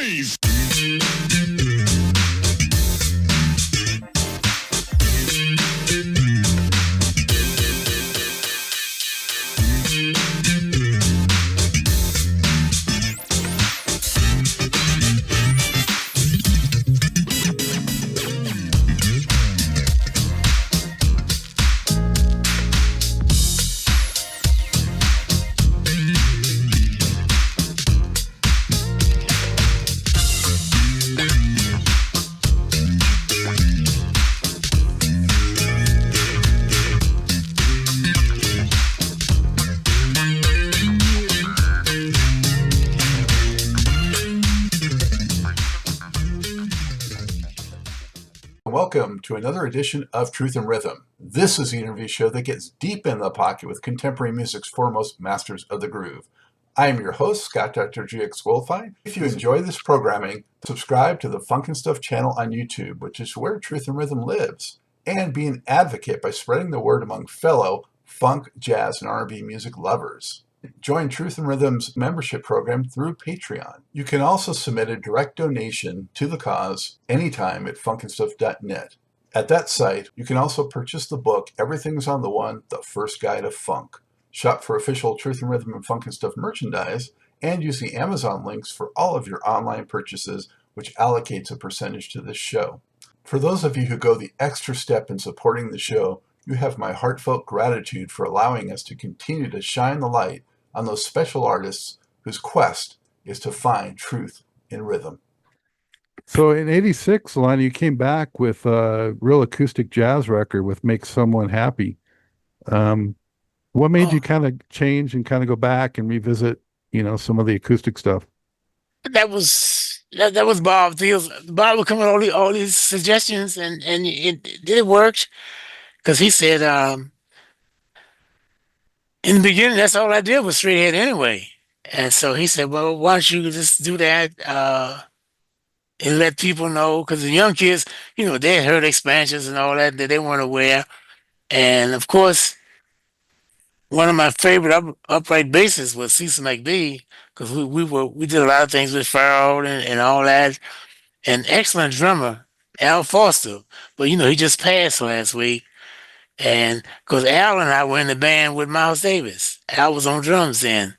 bass. Welcome to another edition of Truth and Rhythm. This is the interview show that gets deep in the pocket with contemporary music's foremost masters of the groove. I am your host, Scott Dr. GX Goldfine. If you enjoy this programming, subscribe to the Funk and Stuff channel on YouTube, which is where Truth and Rhythm lives, and be an advocate by spreading the word among fellow funk, jazz, and R&B music lovers. Join Truth and Rhythm's membership program through Patreon. You can also submit a direct donation to the cause anytime at funkandstuff.net. At that site, you can also purchase the book Everything's on the One, The First Guide of Funk. Shop for official Truth and Rhythm and Funk and Stuff merchandise, and use the Amazon links for all of your online purchases, which allocates a percentage to this show. For those of you who go the extra step in supporting the show, you have my heartfelt gratitude for allowing us to continue to shine the light on those special artists whose quest is to find truth in rhythm. So in '86, Lonnie, you came back with a real acoustic jazz record with Make Someone Happy. What made you kind of change and kind of go back and revisit, some of the acoustic stuff? That was Bob. Bob would come with all these suggestions, and it worked because he said, in the beginning, that's all I did was straight ahead anyway. And so he said, well, why don't you just do that and let people know? Because the young kids, they had heard expansions and all that they weren't aware. And of course, one of my favorite upright bassists was Cecil McBee, because we did a lot of things with Pharoah and all that. An excellent drummer, Al Foster, but he just passed last week. And because Al and I were in the band with Miles Davis, Al was on drums then.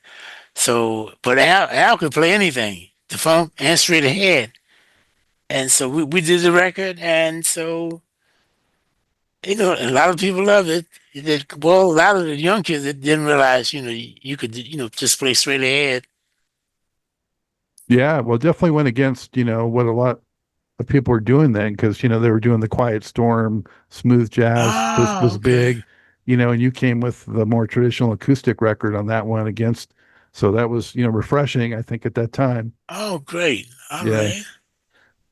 So, but Al could play anything, the funk and straight ahead. And so we did the record, and so a lot of people loved it. A lot of the young kids that didn't realize, you could, just play straight ahead. Yeah, well, definitely went against, what a lot of people were doing then, because, they were doing the Quiet Storm, smooth jazz was big, and you came with the more traditional acoustic record on that one against. So that was, refreshing, I think, at that time. Oh, great. All right.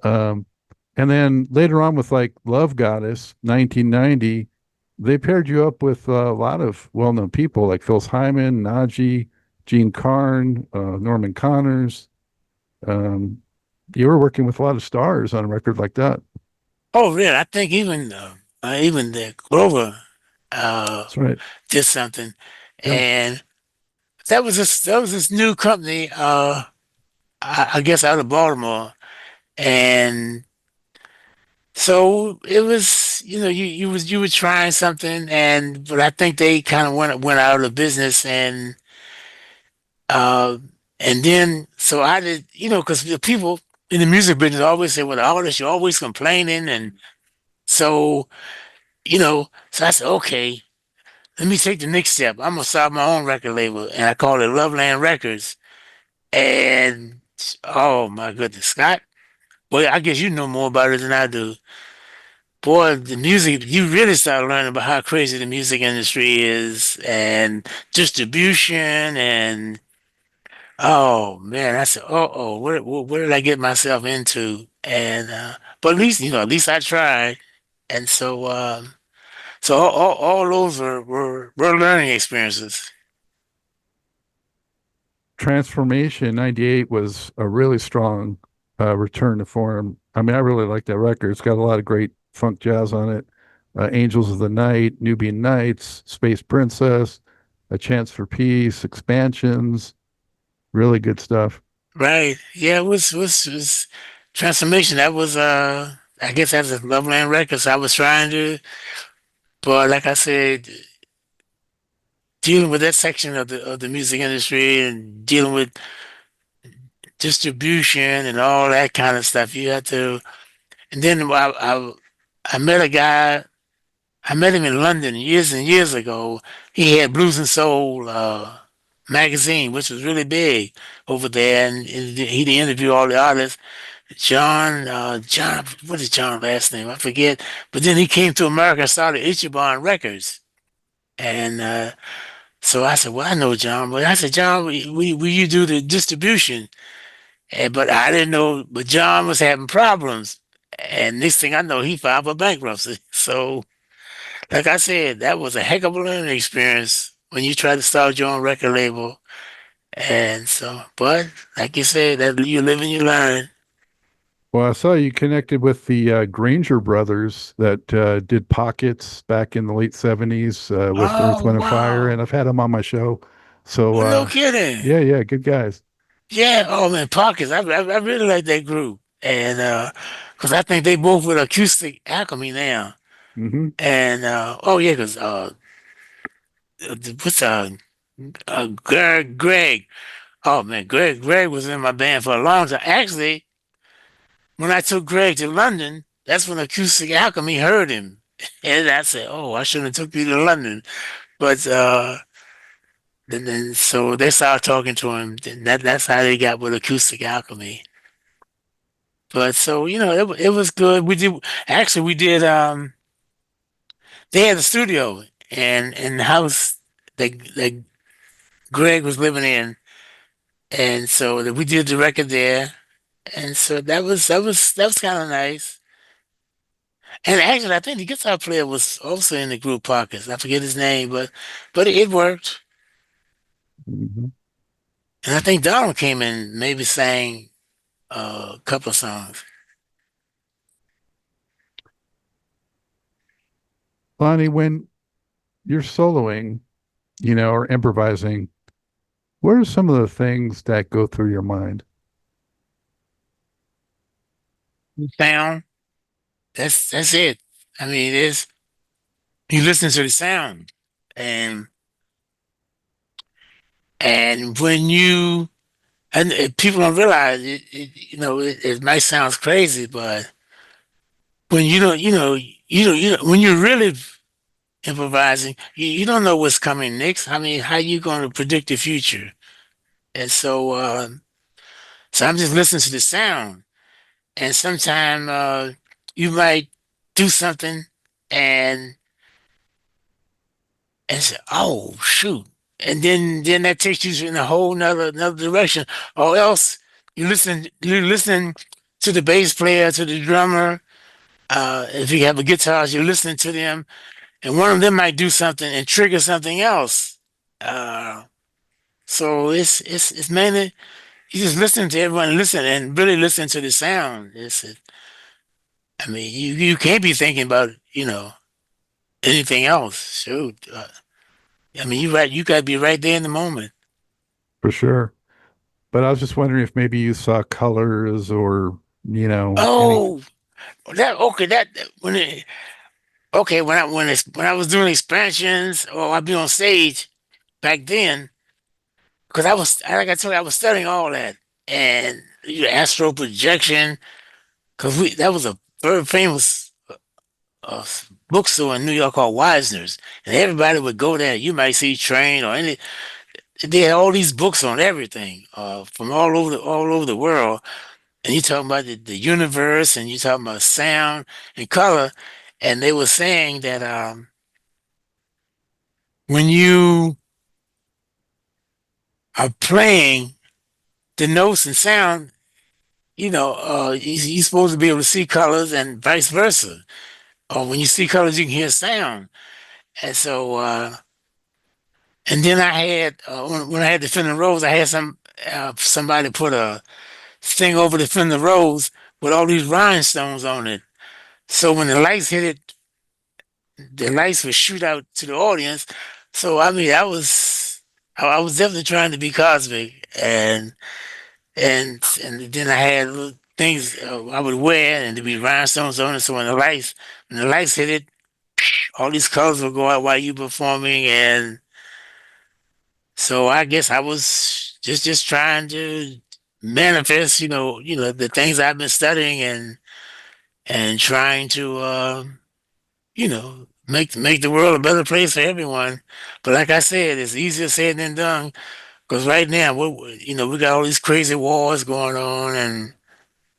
And then later on with like Love Goddess, 1990, they paired you up with a lot of well-known people like Phyllis Hyman, Najee, Gene Carn, Norman Connors. You were working with a lot of stars on a record like that. Oh, really? I think even the Grover That's right. did something. Yeah. And that was this new company, I guess out of Baltimore. And so it was, you were trying something, but I think they kind of went out of business, and then so I did, because the people in the music business always say, well, the artist, you're always complaining, and so so I said, okay, let me take the next step. I'm gonna start my own record label, and I call it Loveland Records. And oh my goodness, Scott. Well, I guess you know more about it than I do. Boy, the music, you really start learning about how crazy the music industry is, and distribution, and oh man, I said, where did I get myself into? And but at least I tried. And so all those were learning experiences. Transformation 98 was a really strong return to form. I mean, I really like that record. It's got a lot of great funk jazz on it. Angels of the Night, Nubian Nights, Space Princess, A Chance for Peace, Expansions, really good stuff. Right. Yeah, it was transformation. That was I guess that's a Loveland Records. I was trying to, but like I said, dealing with that section of the music industry and dealing with distribution and all that kind of stuff, you had to. And then I met a guy. I met him in London years and years ago. He had Blues and Soul magazine, which was really big over there, and he'd interview all the artists. John, what is John's last name? I forget. But then he came to America and started Ichiban Records. And so I said, well, I know John. But I said, John, will you do the distribution? But I didn't know, but John was having problems. And next thing I know, he filed for bankruptcy. So, like I said, that was a heck of a learning experience when you try to start your own record label. And so, but like you said, that you live and you learn. Well, I saw you connected with the Granger brothers that did Pockets back in the late 70s with Earth, Oh, Wind, and Fire, wow. and I've had them on my show. So, Oh, no kidding. yeah, good guys. Yeah, oh man, Pockets. I really like that group, and because I think they both with acoustic alchemy now, Hmm. and oh yeah, because what's Greg? Oh man, Greg was in my band for a long time. Actually, when I took Greg to London, that's when Acoustic Alchemy heard him, and I said, oh, I shouldn't have took you to London, but then so they started talking to him. And that's how they got with Acoustic Alchemy. But so it was good. We did they had a studio and the house that Greg was living in, and so we did the record there, and so that was kind of nice. And actually, I think the guitar player was also in the group Pockets. I forget his name, but it worked. Hmm. And I think Donald came in, maybe sang a couple of songs. Lonnie, when you're soloing, or improvising, what are some of the things that go through your mind? Sound. That's it. I mean, it's you listen to the sound, and and when you and people don't realize it might sound crazy, but when when you're really improvising, you don't know what's coming next. I mean, how you going to predict the future? And so I'm just listening to the sound, and sometimes you might do something, and and say, "Oh shoot!" And then that takes you in a whole another direction. Or else you listen to the bass player, to the drummer. If you have a guitar, you're listening to them, and one of them might do something and trigger something else. Uh, so it's mainly you just listen to everyone, listen and really listen to the sound. I mean, you can't be thinking about anything else. Shoot, I mean, you gotta be right there in the moment. For sure. But I was just wondering if maybe you saw colors or, any. Oh, that okay. When it okay when I was doing expansions or I'd be on stage back then because I was like I told you I was studying all that and Astro Projection because we that was a very famous uh, bookstore in New York called Wisner's and everybody would go there. You might see Train or any. They had all these books on everything from all over the world. And you talking about the universe and you talking about sound and color. And they were saying that when you are playing the notes and sound, you're supposed to be able to see colors and vice versa. Or when you see colors, you can hear sound. And so, and then I had, when I had the Fender Rose, I had somebody put a thing over the Fender Rose with all these rhinestones on it. So when the lights hit it, the lights would shoot out to the audience. So I mean, I was definitely trying to be cosmic, and and then I had little things I would wear, and there'd be rhinestones on it. So when the lights hit it, all these colors would go out while you performing, and so I guess I was just trying to manifest, the things I've been studying and trying to, make the world a better place for everyone. But like I said, it's easier said than done. Because right now, we got all these crazy wars going on, and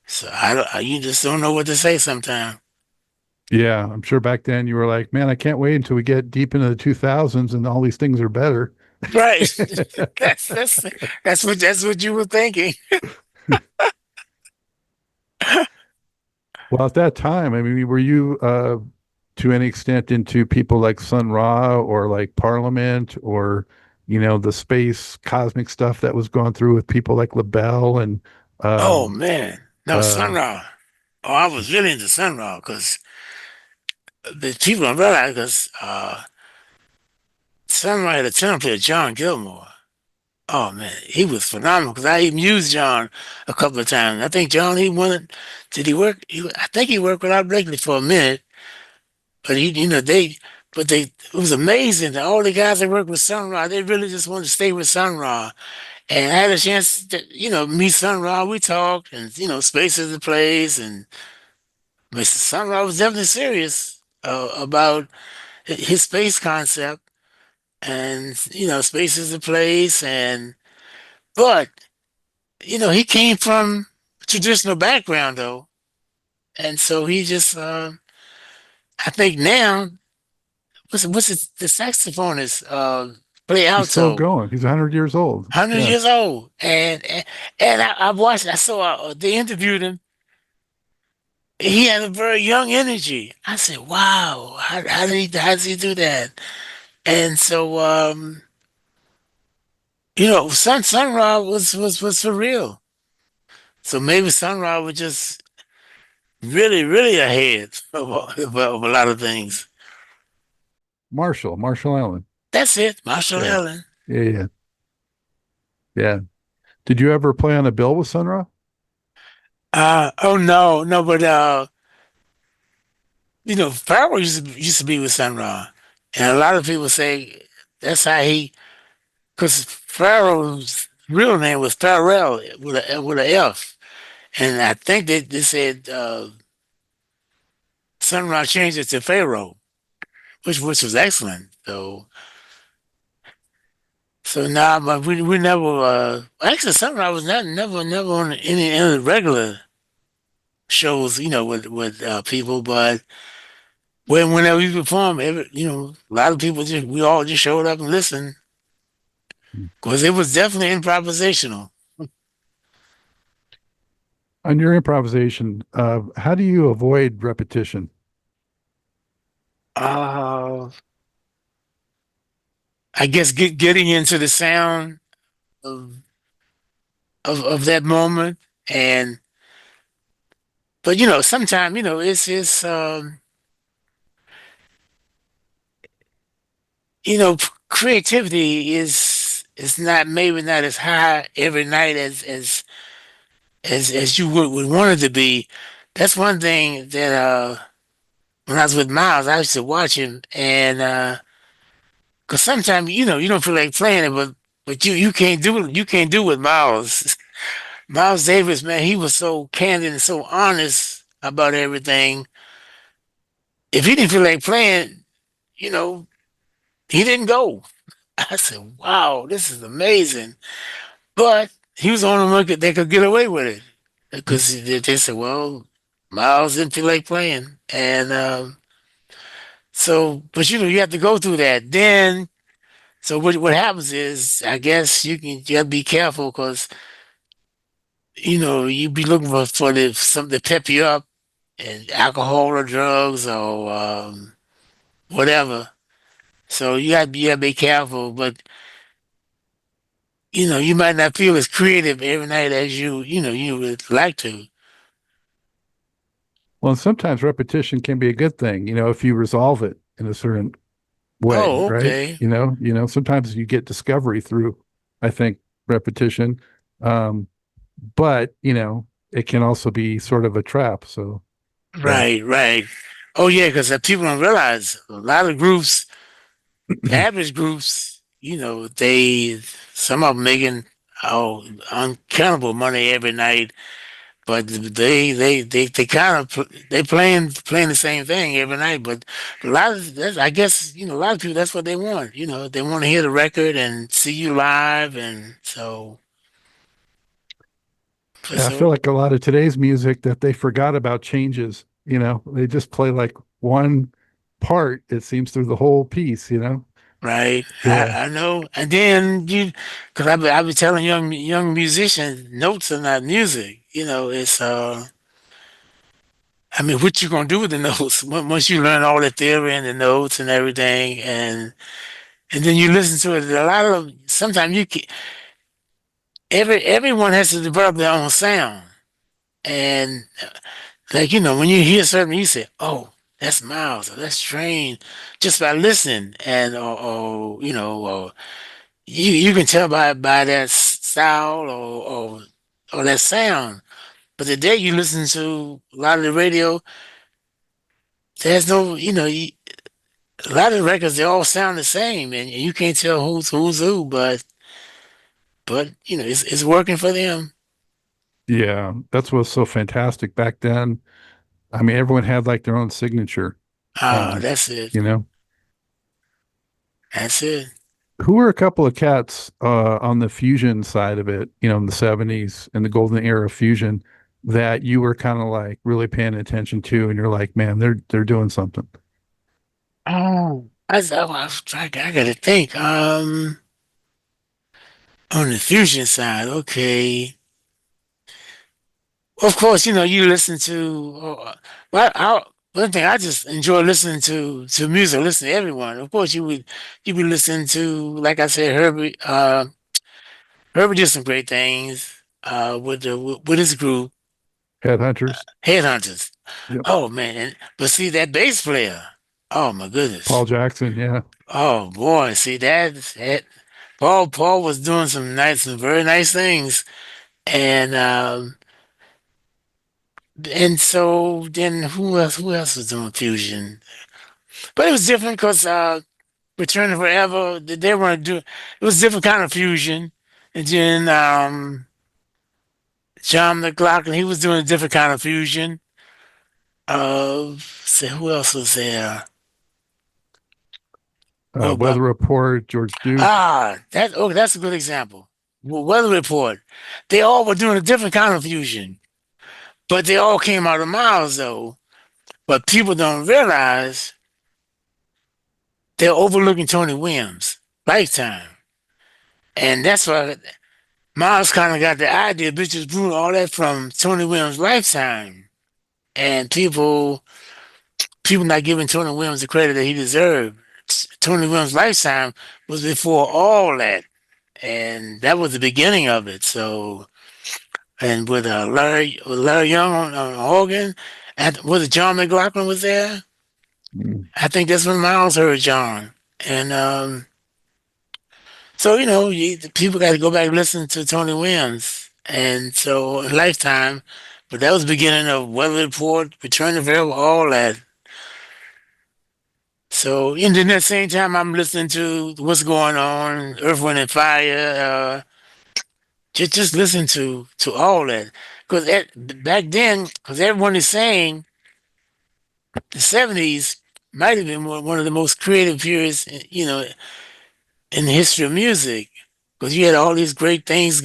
so you just don't know what to say sometimes. Yeah, I'm sure back then you were like, man, I can't wait until we get deep into the 2000s and all these things are better. Right. That's that's what you were thinking. Well, at that time, I mean, were you to any extent into people like Sun Ra or like Parliament or, the space cosmic stuff that was going through with people like LaBelle and Oh um man, no uh Sun Ra. Oh, I was really into Sun Ra because the people don't realize because Sun Ra had a template of John Gilmore. Oh man, he was phenomenal because I even used John a couple of times. I think John he wanted. Did he work? I think he worked with Art Blakely for a minute, but it was amazing that all the guys that worked with Sun Ra, they really just wanted to stay with Sun Ra. And I had a chance to, meet Sun Ra. We talked, and Space is the place, and but Sun Ra was definitely serious about his space concept, and space is the place, and but he came from a traditional background though, and so he just I think now the saxophonist play he's still alto, going. He's 100 years old. 100 Yeah. years old, and I saw they interviewed him. He had a very young energy. I said, "Wow, how does he do that?" And so Sun Ra was for real. So maybe Sun Ra was just really, really ahead of a lot of things. Marshall Allen. That's it, Marshall Yeah. Allen. Yeah, yeah. Yeah. Did you ever play on a bill with Sun Ra? Oh no, no, but Pharoah used to be with Sun Ra, and a lot of people say that's how because Pharaoh's real name was Pharrell with a F, and I think they said Sun Ra changed it to Pharaoh, which was excellent. So now, but we never actually Sun Ra was never on any regular shows, with people, but whenever we perform, a lot of people we all just showed up and listened because it was definitely improvisational. On your improvisation, how do you avoid repetition? Uh, I guess getting into the sound of of that moment, and but sometimes it's creativity is not maybe not as high every night as you would want it to be. That's one thing that when I was with Miles, I used to watch him, and because sometimes you don't feel like playing it, but you can't do it. You can't do it with Miles. Miles Davis, man, he was so candid and so honest about everything. If he didn't feel like playing, you know, he didn't go. I said, "Wow, this is amazing." But he was the only one that could get away with it because they said, "Well, Miles didn't feel like playing," and so, but you have to go through that. Then, so what happens is, I guess you gotta be careful because you be looking for something to pep you up, and alcohol or drugs or whatever. So you gotta be careful, but you might not feel as creative every night as you would like to. Well, sometimes repetition can be a good thing, if you resolve it in a certain way, Oh, right? okay. Sometimes you get discovery through, I think, repetition. Um, but it can also be sort of a trap. So yeah. Right, right. Oh yeah, because people don't realize a lot of groups, the average groups, some of them making uncountable money every night, but they kind of they playing the same thing every night. But a lot of that's, I guess, a lot of people, that's what they want. They want to hear the record and see you live, and I feel so like a lot of today's music that they forgot about changes. They just play like one part, it seems, through the whole piece. right. Yeah. I know. And then because I be telling young musicians, notes are not music. It's I mean, what you gonna do with the notes once you learn all the theory and the notes and everything, and then you listen to it. A lot of sometimes everyone has to develop their own sound, and like when you hear something, you say, "Oh, that's Miles, or that's Train," just by listening, and or you can tell by that style or that sound. But the day you listen to a lot of the radio, there's no, a lot of the records, they all sound the same, and you can't tell who's who. But it's working for them. Yeah. That's what's so fantastic back then. I mean, everyone had like their own signature. Ah, Um, that's it. you know, That's it. who were a couple of cats on the fusion side of it, in the 70s and the golden era of fusion that you were kind of like really paying attention to and you're like, man, they're doing something. Oh, I gotta think. On the fusion side, okay. Of course, you listen to. Well, one thing I just enjoy listening to music. Listen to everyone. Of course, you be listening to, like I said, Herbie. Herbie did some great things. With his group, Headhunters. Headhunters. Yep. Oh man, but see that bass player. Oh my Paul goodness. Jackson. Yeah. Oh boy, see that Paul was doing some very nice things, and so then who else was doing fusion? But it was different because Return to Forever, they weren't doing, it was different kind of fusion. And then John McLaughlin, he was doing a different kind of fusion. So who else was there? Well, Weather Report, George Duke. that's a good example. Well, Weather Report, they all were doing a different kind of fusion, but they all came out of Miles though. But people don't realize they're overlooking Tony Williams' Lifetime, and that's why Miles kind of got the idea, Bitches Brew, all that from Tony Williams' Lifetime, and people not giving Tony Williams the credit that he deserved. Tony Williams' Lifetime was before all that, and that was the beginning of it. So, and with Larry Young on organ, and was it John McLaughlin was there? Mm. I think that's when Miles heard John, and so people got to go back and listen to Tony Williams, and so Lifetime, but that was the beginning of Weather Report, Return to Forever, all that. So, and then at the same time, I'm listening to what's going on, Earth, Wind, and Fire. Just listen to all that, because back then, because everyone is saying the '70s might have been one of the most creative periods, in the history of music, because you had all these great things,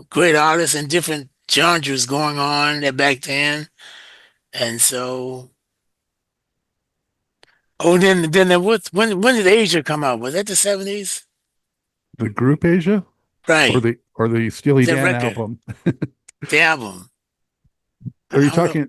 great artists and different genres going on there back then, and so. Oh, then when did Asia come out? Was that the '70s? The group Asia or Right, the Steely the Dan record, album. the album. Are you I don't know. talking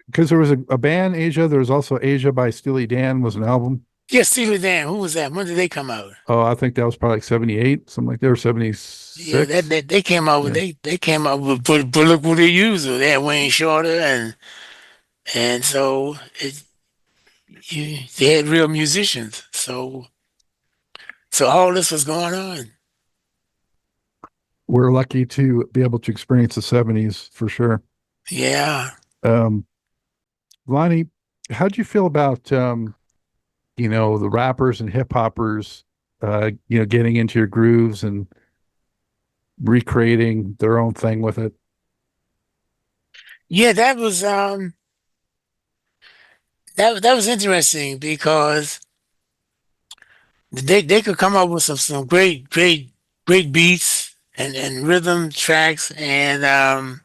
because there was a band Asia, there was also Asia by Steely Dan was an album. Yeah, Steely Dan. Who was that? When did they come out? Oh, I think that was probably like 78, something like that, or Yeah, that, 76. that they came out with Yeah. they came out with but look what they used. They had Wayne Shorter and so they had real musicians. So all this was going on. we're lucky to be able to experience the 70s for sure. Yeah. Um, Lonnie, how'd you feel about the rappers and hip hoppers, getting into your grooves and recreating their own thing with it? Yeah, that was interesting because they could come up with some great beats and rhythm tracks and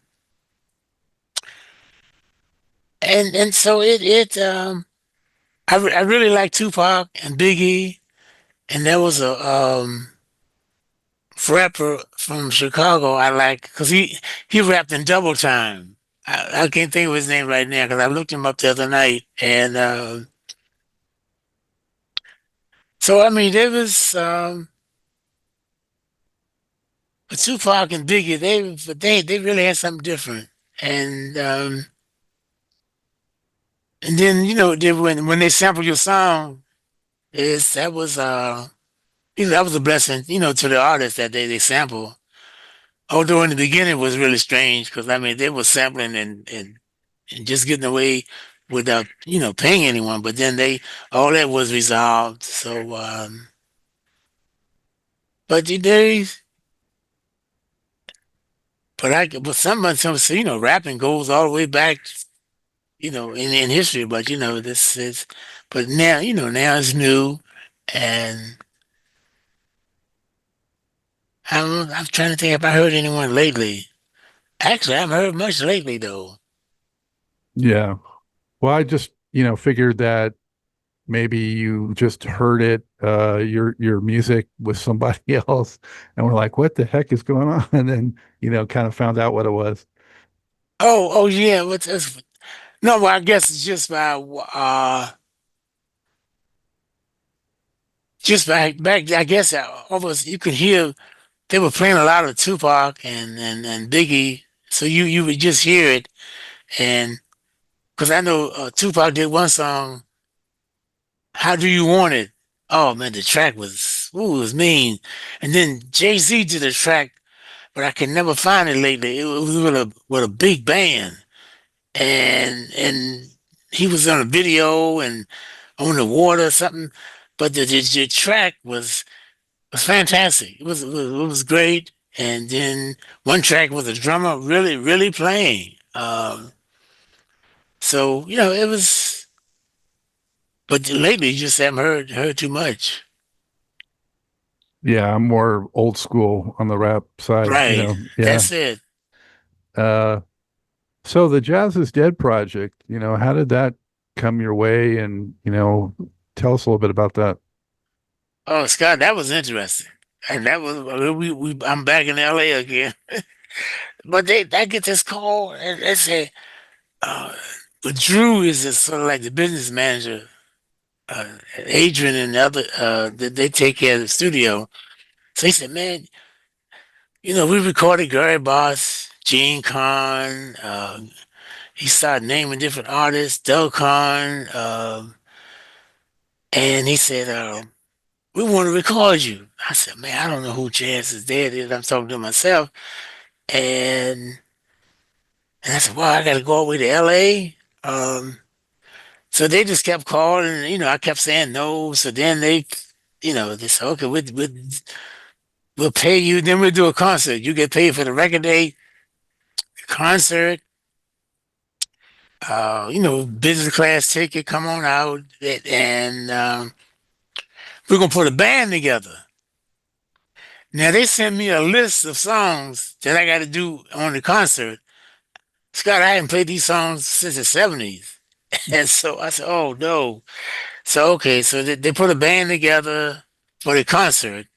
so I really like Tupac and Biggie, and there was a rapper from Chicago I like because he rapped in double time. I can't think of his name right now because I looked him up the other night, and so I mean there was Tupac and Biggie. They really had something different, and and then when they sample your song, is that was that was a blessing to the artist that they sample. Although in the beginning it was really strange because I mean they were sampling and just getting away without paying anyone, but then they all that was resolved. So but they but some say, rapping goes all the way back in history, but this is but now now it's new, and I'm trying to think if I heard anyone lately. Actually, I haven't heard much lately though. Yeah. Well, I just, figured that maybe you just heard it, your music with somebody else, and we're like, what the heck is going on? And then, kind of found out what it was. Oh yeah, what's this? No, well, I guess it's just by back. I guess almost you could hear they were playing a lot of Tupac and Biggie, so you would just hear it, and because I know Tupac did one song, "How Do You Want It?" Oh man, the track it was mean, and then Jay-Z did a track, but I can never find it lately. It was with a big band, and he was on a video and on the water or something, but the track was fantastic. It was great. And then one track was a drummer really playing. So it was. But lately, you just haven't heard too much. Yeah, I'm more old school on the rap side, Right. Yeah. That's it. Uh, so the Jazz is Dead project, how did that come your way? And, tell us a little bit about that. Oh, Scott, that was interesting. And that was I'm back in LA again. But I get this call and they say, uh, but Drew is just sort of like the business manager. Adrian and the other they take care of the studio. So he said, man, we recorded Gary Boss, Gene Khan. He started naming different artists, Del Khan, and he said, we want to record you. I said, man, I don't know who Jazz is Dead is. I'm talking to myself, and I said, well, I got to go all the way to L.A. So they just kept calling, and I kept saying no. So then they said, okay, we'll pay you. Then we'll do a concert. You get paid for the record day, the concert. Business class ticket. Come on out, and we're gonna put a band together. Now they sent me a list of songs that I got to do on the concert. Scott, I hadn't played these songs since the '70s, and so I said, "Oh no!" So okay, so they put a band together for the concert.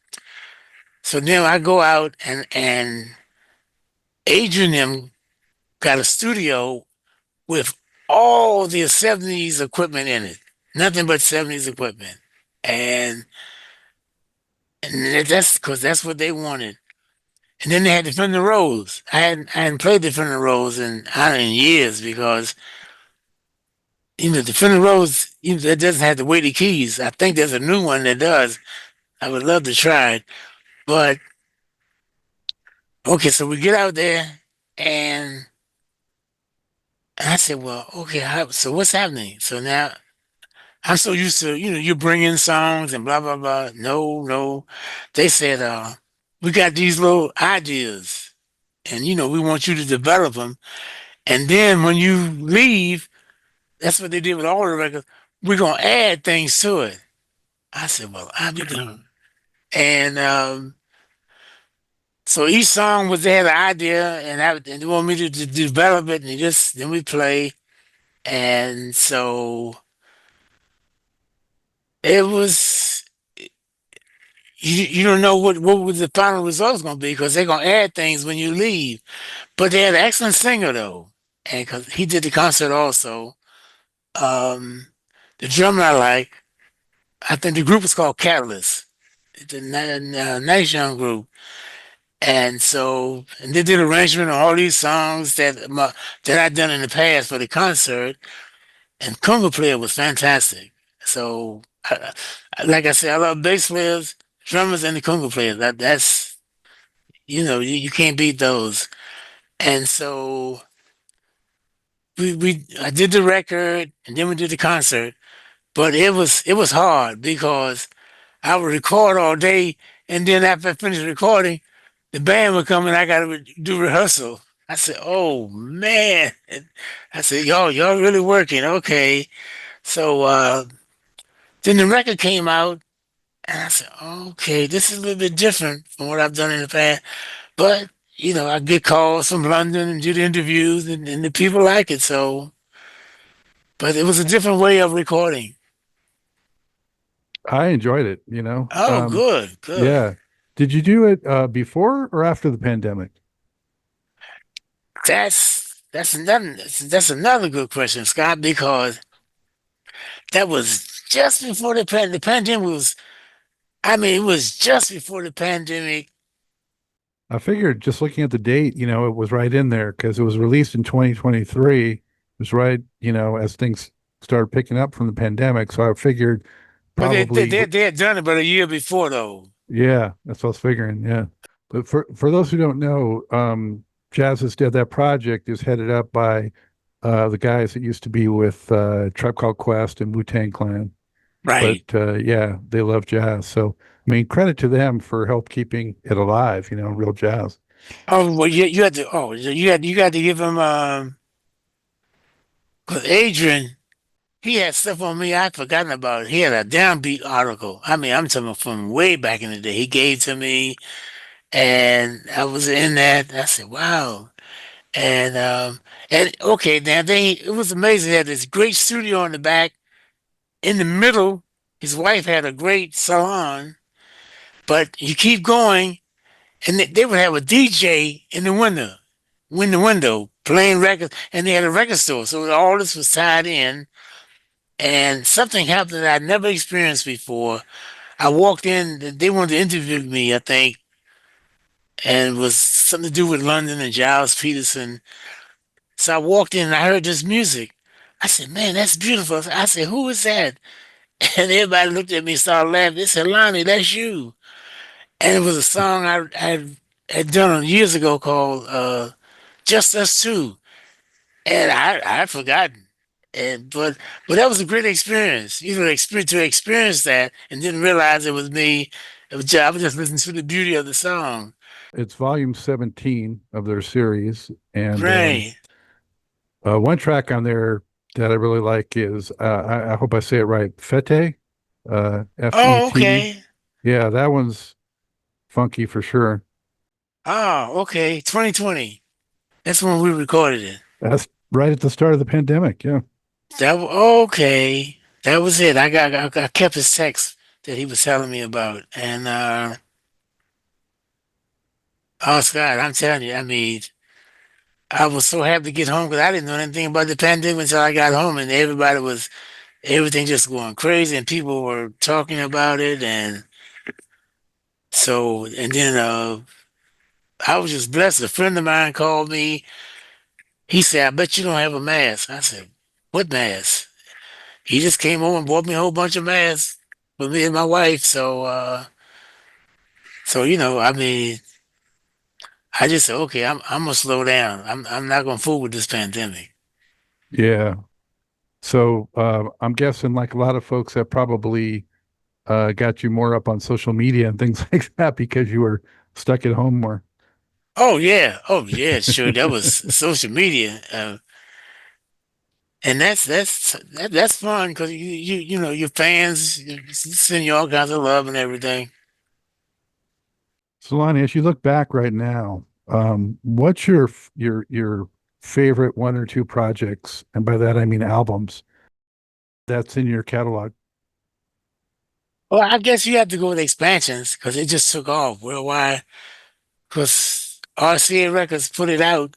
So then I go out and Adrian and them got a studio with all the '70s equipment in it, nothing but '70s equipment, and that's because that's what they wanted. And then they had Defender Rose. I hadn't played Defender Rose in years because Defender Rose that doesn't have the weighty keys. I think there's a new one that does. I would love to try it, but Okay, so we get out there, and I said, well, okay, so what's happening? So now I'm so used to, you bring in songs and blah, blah, blah. No, no. They said, we got these little ideas, and, we want you to develop them. And then when you leave, that's what they did with all the records. We're going to add things to it. I said, well, I'll be done. And so each song they had an idea, and they want me to develop it, and then we play. And so it was, you don't know what was the final results going to be because they're going to add things when you leave. But they had an excellent singer, though. And because he did the concert also. Um, the drummer I like, I think the group was called Catalyst. It's a nice young group. And they did arrangement on all these songs that I'd done in the past for the concert. And conga player was fantastic. So, like I said, I love bass players, drummers, and the conga players. That's you can't beat those. And so I did the record, and then we did the concert. But it was hard because I would record all day, and then after I finished recording, the band would come and I got to do rehearsal. I said, "Oh man!" And I said, "Y'all really working? Okay." So then the record came out, and I said, "Okay, this is a little bit different from what I've done in the past." But I get calls from London and do the interviews, and the people like it. So, but it was a different way of recording. I enjoyed it, Oh, good, good. Yeah. Did you do it before or after the pandemic? That's another good question, Scott, because that was just before the pandemic was. I mean, it was just before the pandemic. I figured just looking at the date, it was right in there because it was released in 2023. It was right, as things started picking up from the pandemic. So I figured But they they, probably, they, they had done it about a year before, though. yeah, that's what I was figuring. Yeah. But for those who don't know, Jazz's Dead, that project is headed up by the guys that used to be with Tribe Called Quest and Wu-Tang Clan. But Right. yeah, they love jazz. So, I mean, credit to them for help keeping it alive, real jazz. Oh well, you had to. Oh, you had to give him. 'Cause Adrian, he had stuff on me I'd forgotten about. He had a downbeat article. I mean, I'm talking from way back in the day. He gave to me, and I was in that. I said, "Wow." And okay, now it was amazing. They had this great studio in the back. In the middle, his wife had a great salon, but you keep going, and they would have a DJ in the window, playing records, and they had a record store. So all this was tied in, and something happened that I'd never experienced before. I walked in, they wanted to interview me, I think, and it was something to do with London and Giles Peterson. So I walked in and I heard this music. I said, "Man, that's beautiful." I said, "Who is that?" And everybody looked at me and started laughing. They said, "Lonnie, that's you." And it was a song I had done years ago called "Just Us Two," and I'd forgotten. But that was a great experience. To experience that and didn't realize it was me. I was just listening to the beauty of the song. It's volume 17 of their series. And Right. one track on there that I really like is, I hope I say it right, Fete, Oh, F-E-T. okay. Yeah, that one's funky for sure. Oh, okay. 2020. That's when we recorded it. That's right at the start of the pandemic. Yeah. Okay. That was it. I kept his text that he was telling me about. And oh Scott, I'm telling you, I mean, I was so happy to get home because I didn't know anything about the pandemic until I got home, and everything just going crazy, and people were talking about it, and then I was just blessed. A friend of mine called me. He said, "I bet you don't have a mask." I said, "What mask?" He just came home and bought me a whole bunch of masks for me and my wife. So I mean, I just said, okay, I'm gonna slow down. I'm not gonna fool with this pandemic. Yeah. So I'm guessing, like a lot of folks, that probably got you more up on social media and things like that because you were stuck at home more. Oh yeah, sure. That was social media, and that's fun because you know your fans send you all kinds of love and everything. So, Lonnie, as you look back right now, what's your favorite one or two projects, and by that I mean albums, that's in your catalog? Well, I guess you have to go with expansions because it just took off worldwide. Because RCA Records put it out,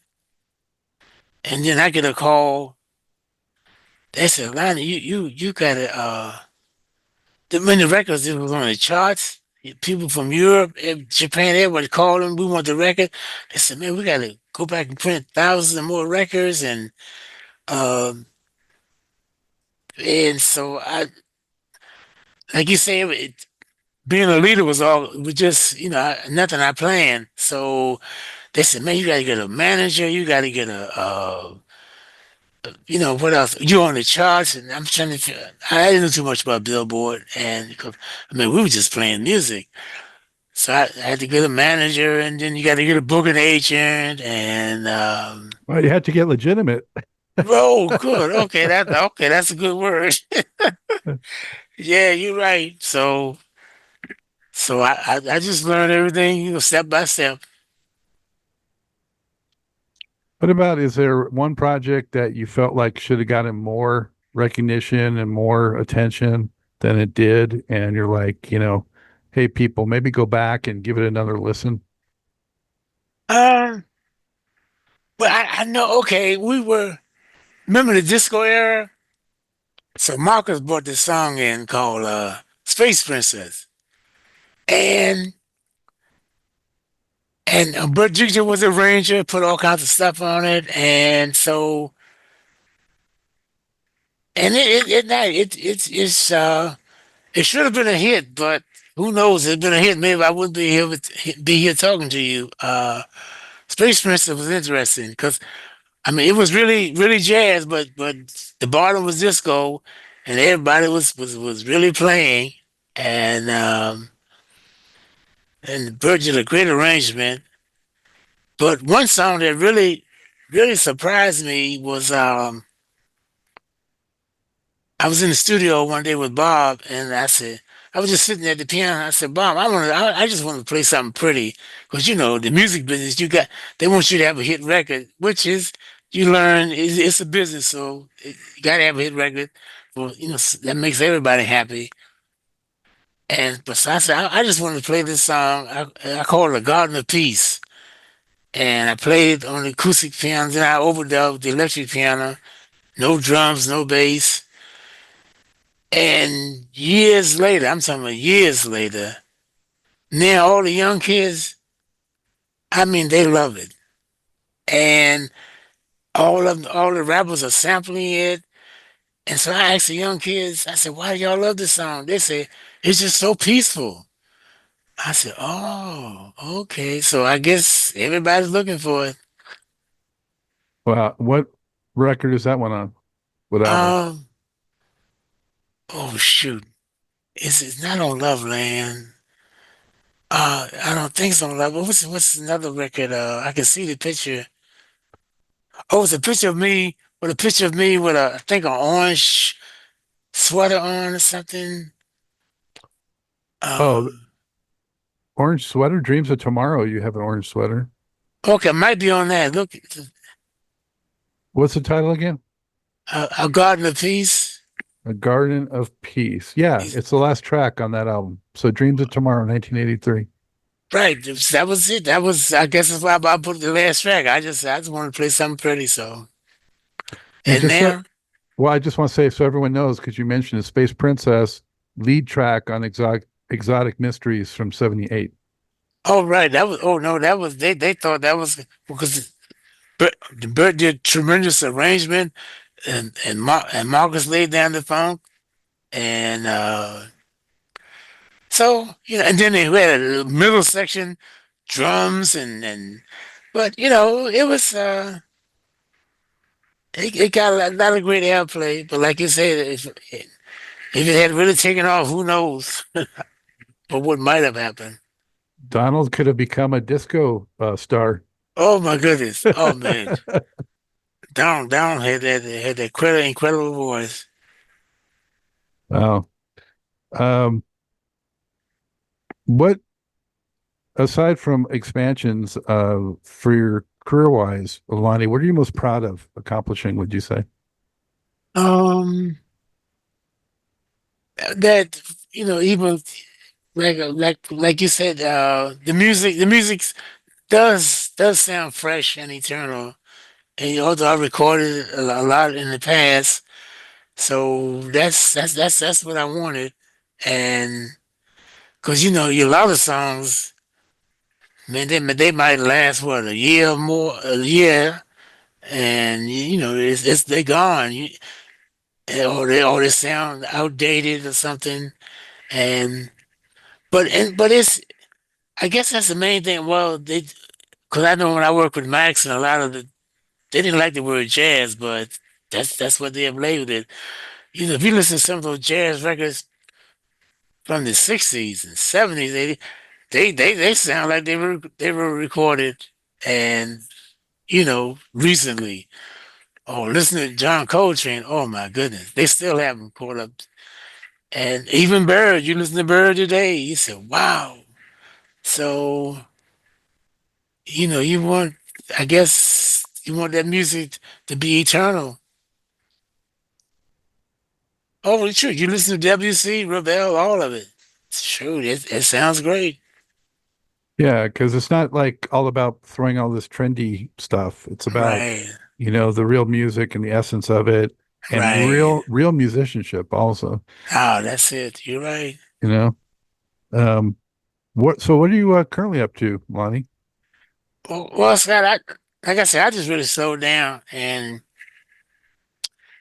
and then I get a call. They said, "Lonnie, you got to when the records it was on the charts. People from Europe, Japan, everybody called them. We want the record. They said, man, we got to go back and print thousands of more records, um, and so I, like you say, being a leader was just nothing I planned. So they said, man, you got to get a manager. You got to get what else? You on the charts, and I'm trying to. I didn't know too much about Billboard, and because I mean, we were just playing music. So I had to get a manager, and then you got to get a booking agent, and Well, you had to get legitimate. oh, good, okay, that's a good word. Yeah, you're right. So I just learned everything, step by step. What about, is there one project that you felt like should have gotten more recognition and more attention than it did? And you're like, hey, people, maybe go back and give it another listen. Um, but I know. Okay, we were remember the disco era. So Marcus brought this song in called "Space Princess," and Bert Jigger was a arranger, put all kinds of stuff on it, and so and it should have been a hit, but who knows? It'd been a hit. Maybe I wouldn't be here talking to you. Space Princess was interesting because I mean it was really jazz, but the bottom was disco, and everybody was really playing, and Bert did a great arrangement. But one song that really surprised me was I was in the studio one day with Bob, and I was just sitting at the piano. I said, Bob, I just want to play something pretty, because the music business, they want you to have a hit record, which is you learn it's a business, so you got to have a hit record. Well, that makes everybody happy. And but so I said, I just wanted to play this song. I called it "A Garden of Peace," and I played it on the acoustic piano. Then I overdubbed the electric piano, no drums, no bass. And years later, I'm talking about years later, now all the young kids, I mean, they love it. And all the rappers are sampling it. And so I asked the young kids, I said, why do y'all love this song? They said, it's just so peaceful. I said, oh, okay. So I guess everybody's looking for it. Well, what record is that one on? What album? Um, oh shoot. It's not on Loveland. I don't think it's on Love. What's another record? I can see the picture. Oh, it's a picture of me with I think an orange sweater on or something. Oh, Um, Orange Sweater, Dreams of Tomorrow. You have an orange sweater. okay, might be on that. Look, What's the title again? a Garden of Peace. A Garden of Peace. Yeah, Is- it's the last track on that album. So Dreams of Tomorrow, 1983. Right, that was it. I guess that's why I put the last track. I just want to play something pretty. So, And and just so, now, well, I just want to say so everyone knows, because you mentioned the Space Princess lead track on Exotic Mysteries from 78. oh right, oh no, they thought that was because Bert did tremendous arrangement, and Marcus laid down the funk, and so and then they had a middle section, drums and But it was it got a lot of great airplay. But like you said, if it had really taken off, who knows? But what might have happened? Donald could have become a disco star. Oh my goodness! Oh man, Down had that incredible voice. Wow. Um, what aside from expansions for your career wise, Lonnie, what are you most proud of accomplishing, would you say? Um, that even like you said, the music does sound fresh and eternal. And although I recorded a lot in the past, so that's what I wanted. And because a lot of songs, man, they might last what, a year or more, a year, and it's they're gone. Or they sound outdated or something. And but it's, I guess that's the main thing. Well, because I know when I work with Max and a lot of they didn't like the word jazz, but that's what they have labeled it. If you listen to some of those jazz records from the '60s and '70s, they sound like they were recorded and recently. Oh, listen to John Coltrane. Oh my goodness, they still have them caught up. And even Bird, you listen to Bird today, you say, wow. So you want, I guess, you want that music to be eternal. Oh, it's true. You listen to WC, Rebel, all of it. Sure, it sounds great. Yeah, because it's not like all about throwing all this trendy stuff. It's about, Right, the real music and the essence of it and right. real musicianship also, Oh, that's it. You're right. you know. Um, what are you currently up to, Lonnie? Well, Scott, like I said, I just really slowed down and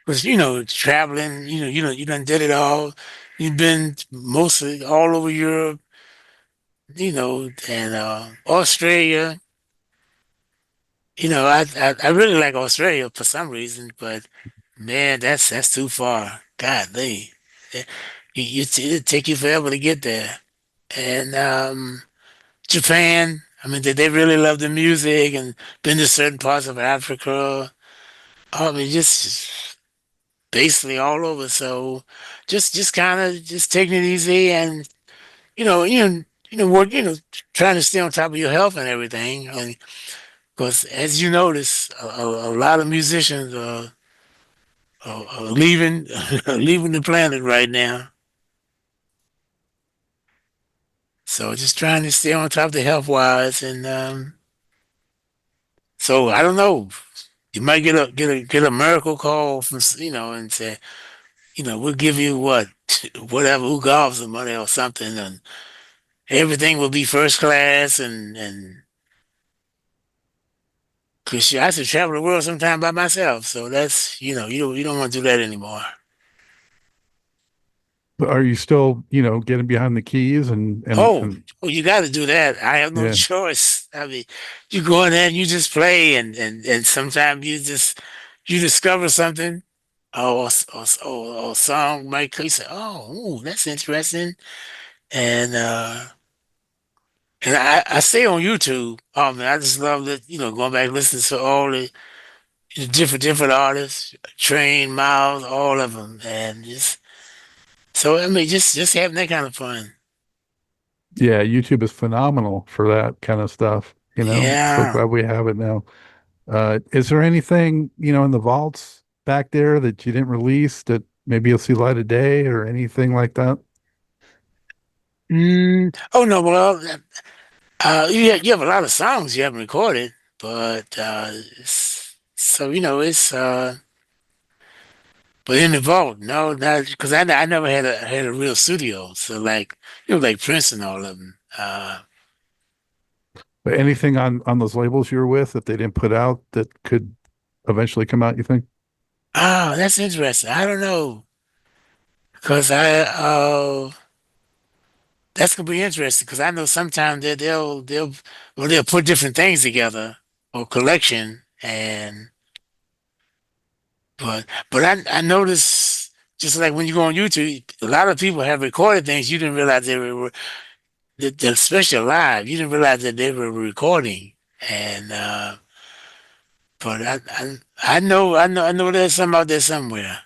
was, traveling. You done did it all. You've been mostly all over Europe, and Australia. I really like Australia for some reason, but man, that's too far. Golly, Eh, it'd take you forever to get there. And Japan, I mean, they really love the music and been to certain parts of Africa. I mean, just basically all over. So just kind of just taking it easy and you know, you know, work, trying to stay on top of your health and everything. And because as you notice, a lot of musicians are leaving leaving the planet right now. So just trying to stay on top of the health wise, and so I don't know. You might get a miracle call from and say, we'll give you what whatever who golfs the money or something, and everything will be first class, and because I have to travel the world sometime by myself, so that's you don't want to do that anymore. Are you still, getting behind the keys Oh, and oh, you got to do that. I have no yeah. choice. I mean, you go in there and you just play, and sometimes you discover something, or song might you say, oh, ooh, that's interesting, and I stay on YouTube. Oh man, I just love that. Going back listening to all the different artists, Train, Miles, all of them, and just so I mean, just having that kind of fun. Yeah, YouTube is phenomenal for that kind of stuff. So Yeah. glad we have it now. Is there anything, in the vaults back there that you didn't release that maybe you'll see light of day or anything like that? Oh no, well, you have a lot of songs you haven't recorded, but so it's but in the vault, no, not because I never had a real studio, so like like Prince and all of them. But anything on those labels you were with that they didn't put out that could eventually come out, you think? Oh, that's interesting. I don't know because that's gonna be interesting because I know sometimes they'll put different things together. or collection, and but I noticed, just like when you go on YouTube, a lot of people have recorded things you didn't realize they were that especially live. You didn't realize that they were recording, and but I know there's some out there somewhere.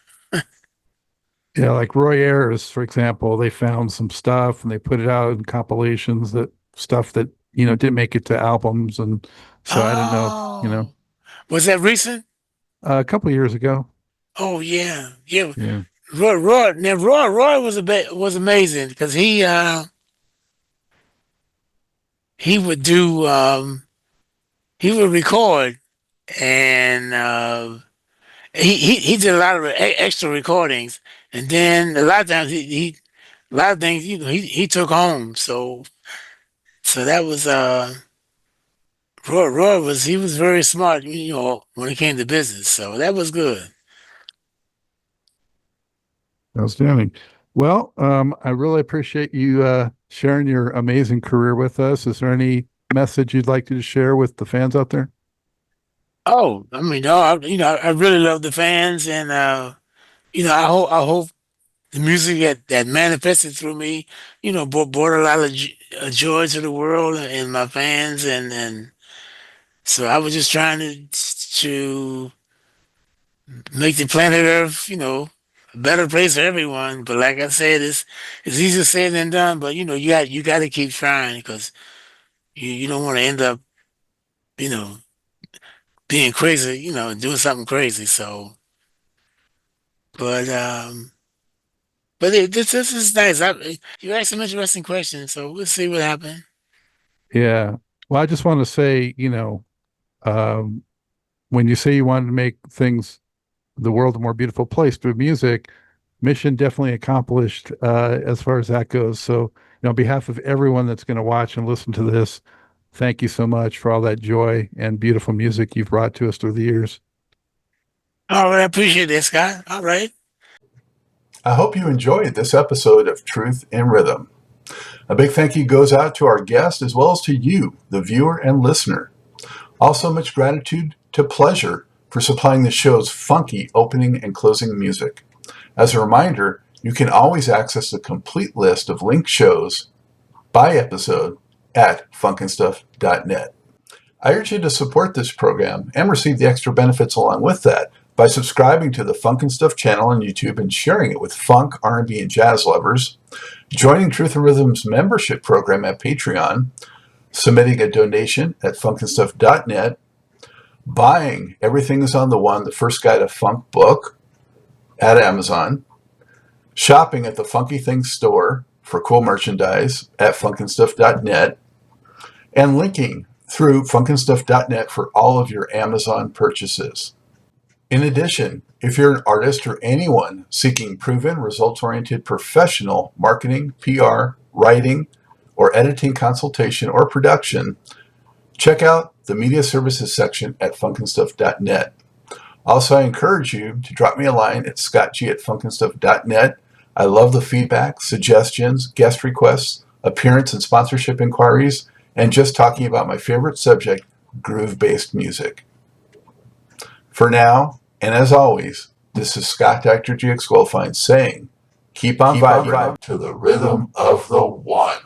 Yeah, like Roy Ayers, for example, they found some stuff and they put it out in compilations, that stuff that, didn't make it to albums. And so I don't know, Oh, was that recent? a couple of years ago. Oh yeah, yeah. Yeah. Roy was amazing because he would do he would record, and he did a lot of extra recordings, and then a lot of times he a lot of things he took home. So that was Roy was very smart, when it came to business. So that was good. Outstanding. Well, I really appreciate you sharing your amazing career with us. Is there any message you'd like to share with the fans out there? Oh, I mean, no, I really love the fans, and I hope the music that manifested through me, brought a lot of joy to the world and my fans, and so I was just trying to make the planet Earth, a better place for everyone. But like I said, it's easier said than done. But you got to keep trying, because you don't want to end up, you know, being crazy, doing something crazy. So, but this is nice. You asked some interesting questions, so we'll see what happens. Yeah. Well, I just want to say, um, when you say you wanted to make the world a more beautiful place through music, mission definitely accomplished as far as that goes. So, on behalf of everyone that's going to watch and listen to this, thank you so much for all that joy and beautiful music you've brought to us through the years. All right, I appreciate that, Scott. All right. I hope you enjoyed this episode of Truth in Rhythm. A big thank you goes out to our guest as well as to you, the viewer and listener. Also, much gratitude to Pleasure for supplying the show's funky opening and closing music. As a reminder, you can always access the complete list of linked shows by episode at funkandstuff.net. I urge you to support this program and receive the extra benefits along with that by subscribing to the Funk and Stuff channel on YouTube and sharing it with funk, R&B, and jazz lovers, joining Truth and Rhythm's membership program at Patreon, submitting a donation at funkandstuff.net, buying Everything is on the One, the First Guide to Funk book at Amazon, shopping at the Funky Things store for cool merchandise at funkandstuff.net, and linking through funkandstuff.net for all of your Amazon purchases. In addition, if you're an artist or anyone seeking proven, results-oriented professional marketing, PR, writing, or editing consultation or production, check out the media services section at funkandstuff.net. Also, I encourage you to drop me a line at scottg@funkandstuff.net. I love the feedback, suggestions, guest requests, appearance and sponsorship inquiries, and just talking about my favorite subject, groove-based music. For now, and as always, this is Scott Dr. GX Goldfine saying, keep on vibing to the rhythm of the one.